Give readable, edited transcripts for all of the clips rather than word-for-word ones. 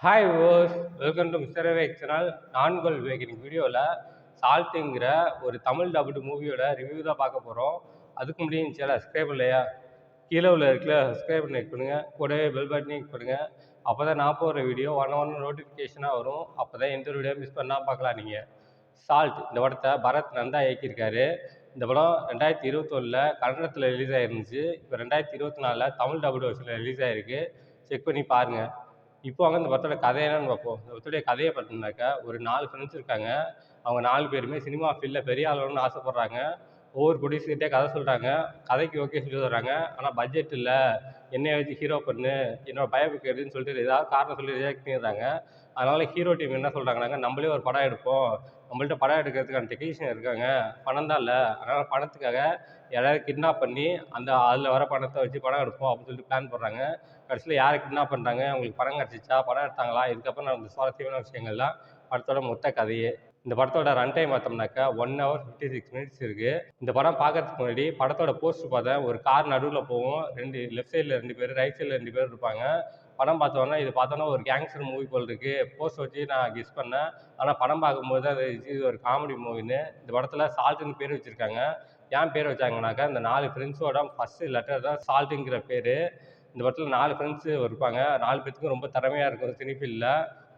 Hi viewers, welcome to mister Vivek channel. நான்கோல் விவேக். இன்னைக்கு வீடியோவில் சால்ட்டுங்கிற ஒரு தமிழ் டபுள்டு மூவியோட ரிவ்யூ தான் பார்க்க போகிறோம். அதுக்கு முன்னாடி இந்த சேனல் சப்ஸ்கிரைப் இல்லையா, கீழே உள்ள இருக்குல்ல சப்ஸ்கிரைப் பண்ணி பண்ணுங்க, கூடவே பெல் பட்டனையும் கிளிக் பண்ணுங்க. அப்போ தான் நான் போடுற வீடியோ ஒன் நோட்டிஃபிகேஷனாக வரும். அப்போ தான் எந்த வீடியோ மிஸ் பண்ணால் பார்க்கலாம். நீங்கள் சால்ட் இந்த படத்தை பரத் நந்தா இயக்கியிருக்காரு. இந்த படம் 2021 கன்னடத்தில் ரிலீஸ் ஆகிருந்துச்சு. இப்போ 2024 தமிழ் டபுள் வெர்ஷனில் ரிலீஸ் ஆகிருக்கு. செக் பண்ணி பாருங்கள். இப்போ வாங்க இந்த படத்தோட கதை என்னன்னு பார்ப்போம். இந்த படத்துடைய கதையை பார்த்தீங்கன்னாக்கா, ஒரு 4 ஃப்ரெண்ட்ஸ் இருக்காங்க. அவங்க 4 பேருமே சினிமா ஃபீல்டில் பெரிய ஆளணும்னு ஆசைப்படுறாங்க. ஒவ்வொரு ப்ரொடியூசர்கிட்டே கதை சொல்கிறாங்க. கதைக்கு ஓகே சொல்லி தர்றாங்க. ஆனால் பட்ஜெட் இல்லை, என்னைய வச்சு ஹீரோ பண்ணு, என்னோட பயோபிக் எடுன்னு சொல்லிட்டு ஏதாவது காரணம் சொல்லி ரிஜெக்ட் பண்ணிடுறாங்க. அதனால் ஹீரோ டீம் என்ன சொல்கிறாங்கனாங்க, நம்மளே ஒரு படம் எடுப்போம், நம்மள்ட்ட படம் எடுக்கிறதுக்கான டெக்னீஷியன் இருக்காங்க, பணம் தான் இல்லை, அதனால் பணத்துக்காக யாராவது கிட்னாப் பண்ணி அதில் வர பணத்தை வச்சு படம் எடுப்போம் அப்படின்னு சொல்லிட்டு பிளான் பண்ணுறாங்க. கடைசியில் யாரை கிட்னாப் பண்ணுறாங்க, அவங்களுக்கு படம் கிடச்சிச்சா, படம் எடுத்தாங்களா, இதுக்கப்புறம் நடந்த சுவாரஸ்யமான விஷயங்கள் தான் படத்தோட மொத்த கதையே. இந்த படத்தோட ரன் டைம் பார்த்தோம்னாக்கா 1 hour 56 minutes இருக்குது. இந்த படம் பார்க்கறதுக்கு முன்னாடி படத்தோட போஸ்டர் பார்த்தேன். ஒரு கார் நடுவில் போகும், லெஃப்ட் சைடில் 2 பேர், ரைட் சைடில் 2 பேர் இருப்பாங்க. படம் பார்த்தோன்னா இது பார்த்தோன்னா ஒரு கேங்ஸ்டர் மூவி போல் இருக்குது. போஸ்டர் வச்சு நான் கெஸ் பண்ணேன். ஆனால் படம் பார்க்கும்போது அது இது ஒரு காமெடி மூவின்னு. இந்த படத்தில் சால்ட்டுன்னு பேர் வச்சுருக்காங்க. ஏன் பேர் வச்சாங்கனாக்கா, இந்த 4 ஃப்ரெண்ட்ஸோட ஃபஸ்ட்டு லெட்டர் தான் சால்ட்டுங்கிற பேர். இந்த படத்தில் 4 ஃப்ரெண்ட்ஸு இருப்பாங்க. 4 பேத்துக்கும் ரொம்ப திறமையாக இருக்கும் சினி ஃபீல்டில்.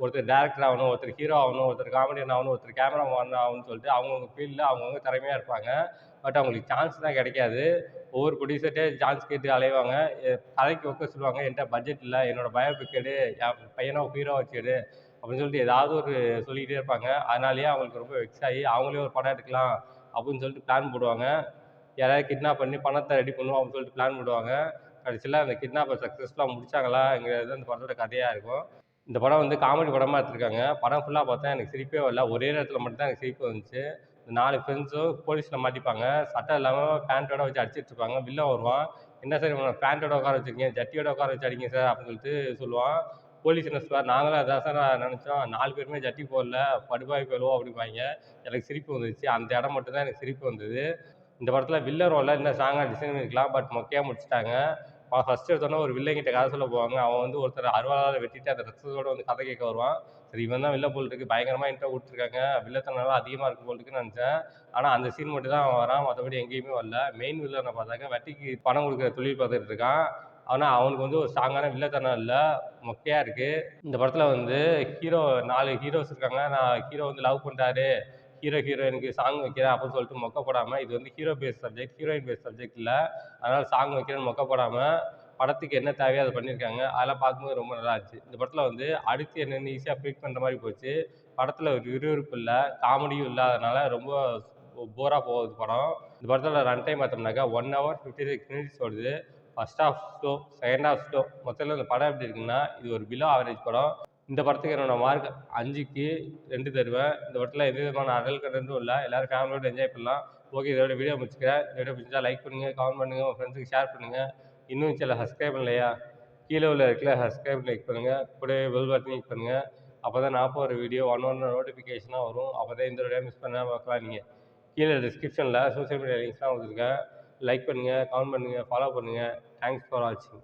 ஒருத்தர் டேரக்டர் ஆகணும், ஒருத்தர் ஹீரோ ஆகணும், ஒருத்தர் காமெடியன் ஆகணும், ஒருத்தர் கேமராமேன் ஆகணும்னு சொல்லிட்டு அவங்கவுங்க ஃபீல்டில் அவங்கவுங்க திறமையாக இருப்பாங்க. பட் அவங்களுக்கு சான்ஸ் தான் கிடைக்காது. ஒவ்வொரு ப்ரொடியூசர்கிட்டே சான்ஸ் கேட்டு அலைவாங்க. கதைக்கு ஒக்க சொல்லுவாங்க, என்கிட்ட பட்ஜெட் இல்லை, என்னோட பயோபிக் எடு, என் பையனை ஹீரோ வச்சு எடு அப்படின்னு சொல்லிட்டு ஏதாவது ஒரு சொல்லிக்கிட்டே இருப்பாங்க. அதனாலேயே அவங்களுக்கு ரொம்ப வெக்ஸ் ஆகி அவங்களே ஒரு படம் எடுக்கலாம் அப்படின்னு சொல்லிட்டு பிளான் போடுவாங்க. யாராவது கிட்னாப் பண்ணி பணத்தை ரெடி பண்ணுவோம் அப்படின்னு சொல்லிட்டு பிளான் போடுவாங்க. கடைசியில் அந்த கிட்னாப்பை சக்ஸஸ்ஃபுல்லாக முடிச்சாங்களாங்கிறது அந்த படத்தோட கதையாக இருக்கும். இந்த படம் வந்து காமெடி படமாக எடுத்திருக்காங்க. படம் ஃபுல்லாக பார்த்தா எனக்கு சிரிப்பே வரல. ஒரே நேரத்தில் மட்டும் தான் எனக்கு சிரிப்பு வந்துச்சு. இந்த 4 ஃப்ரெண்ட்ஸும் போலீஸில் மாட்டிப்பாங்க. சட்டை இல்லாமல் பேண்ட்டோட வச்சு அடிச்சிட்டு இருப்பாங்க. வில்லன் வருவான். என்ன சார் இவனை பேண்ட்டோட உட்கார வச்சிருக்கீங்க, ஜட்டியோட உட்கார வச்சு அடிங்க சார் அப்படின்னு சொல்லிட்டு சொல்லுவான். போலீஸ் என்ன சொல்லுவார், நாங்களும் அதான் சார் நினச்சோம், 4 பேருமே ஜட்டி போடல, படுபாவி போயிடுவோம் அப்படிம்பாங்க. எனக்கு சிரிப்பு வந்துச்சு. அந்த இடம் மட்டும் தான் எனக்கு சிரிப்பு வந்தது. இந்த படத்தில் வில்லன் ரோலில் இன்னும் ஸ்ட்ராங்காக டிசைன் பண்ணியிருக்கலாம். பட் மொக்கையாக முடிச்சிட்டாங்க. ஃபர்ஸ்ட் எடுத்தோன்னே ஒரு வில்லங்கிட்ட கதை சொல்ல போவாங்க. அவன் வந்து ஒருத்தர் அருவாளால் வெட்டிட்டு அந்த ரத்தத்தோட வந்து கதை கேட்க வருவான். சரி இவன் தான் வில்லன் போல் இருக்கு, பயங்கரமாக இன்ட்ரோ கொடுத்துருக்காங்க, வில்லத்தனால அதிகமாக இருக்கும் போல் இருக்குன்னு நினச்சேன். ஆனால் அந்த சீன் மட்டும் தான் அவன் வரான், மற்றபடி எங்கேயுமே வரல. மெயின் வில்லனை பார்த்தாக்க வட்டிக்கு பணம் கொடுக்குற தொழில் பார்த்துட்டு இருக்கான். ஆனால் அவனுக்கு வந்து ஒரு ஸ்ட்ராங்கான வில்லத்தனம் இல்லை, மொக்கையாக இருக்குது. இந்த படத்தில் வந்து ஹீரோ 4 ஹீரோஸ் இருக்காங்க. நான் ஹீரோ வந்து லவ் பண்ணுறாரு, ஹீரோயினுக்கு சாங் வைக்கிறேன் அப்படின்னு சொல்லிட்டு மொக்க போடாமல், இது வந்து hero base subject, heroine base subject இல்லை, அதனால் சாங் வைக்கிறேன்னு மொக்க போடாமல் படத்துக்கு என்ன தேவையோ அதை பண்ணியிருக்காங்க. அதெல்லாம் பார்க்கும்போது ரொம்ப நல்லா இருந்துச்சு. இந்த படத்தில் வந்து அடுத்து என்னென்னு ஈஸியாக ப்ரிடிக்ட் பண்ணுற மாதிரி போச்சு. படத்தில் ஒரு விறுவிறுப்பு இல்லை, காமெடியும் இல்லாதனால ரொம்ப போராக போகுது படம். இந்த படத்தோட ரன் டைம் பார்த்தோம்னாக்கா 1 hour 56 minutes ஓடுது. First half slow, second half slow. மொத்தத்தில் இந்த படம் எப்படி இருக்குன்னா, இது ஒரு பிலோ ஆவரேஜ் படம். இந்த படத்துக்கு என்னோட மார்க் 5க்கு 2 தருவேன். இந்த படத்தில் எந்த விதமான அடல் கண்டென்ட்டும் இல்லை, எல்லோரும் ஃபேமிலியோட என்ஜாய் பண்ணலாம். ஓகே, இதோட வீடியோ முடிச்சுக்கிறேன். இந்த வீடியோ பிடிச்சா லைக் பண்ணுங்கள், கமெண்ட் பண்ணுங்கள், உங்கள் ஃப்ரெண்ட்ஸுக்கு ஷேர் பண்ணுங்கள். இன்னும் சேனலை சப்ஸ்கிரைப் பண்ணலையா, கீழே உள்ள இருக்குல்ல சப்ஸ்கிரைப் கிளிக் பண்ணுங்கள், கூடவே பெல் பட்டன் கிளிக் பண்ணுங்கள். அப்போ தான் நான் போகிற வீடியோ ஒன் நோட்டிஃபிகேஷனாக வரும். அப்போ தான் இந்த வீடியோ மிஸ் பண்ணாமல் பார்க்கலாம். நீங்கள் கீழே டிஸ்கிரிப்ஷனில் சோஷியல் மீடியா லிங்க்ஸ்லாம் கொடுத்துருக்கேன். லைக் பண்ணுங்கள், கமெண்ட் பண்ணுங்கள், ஃபாலோ பண்ணுங்கள். தேங்க்ஸ் ஃபார் வாட்சிங்.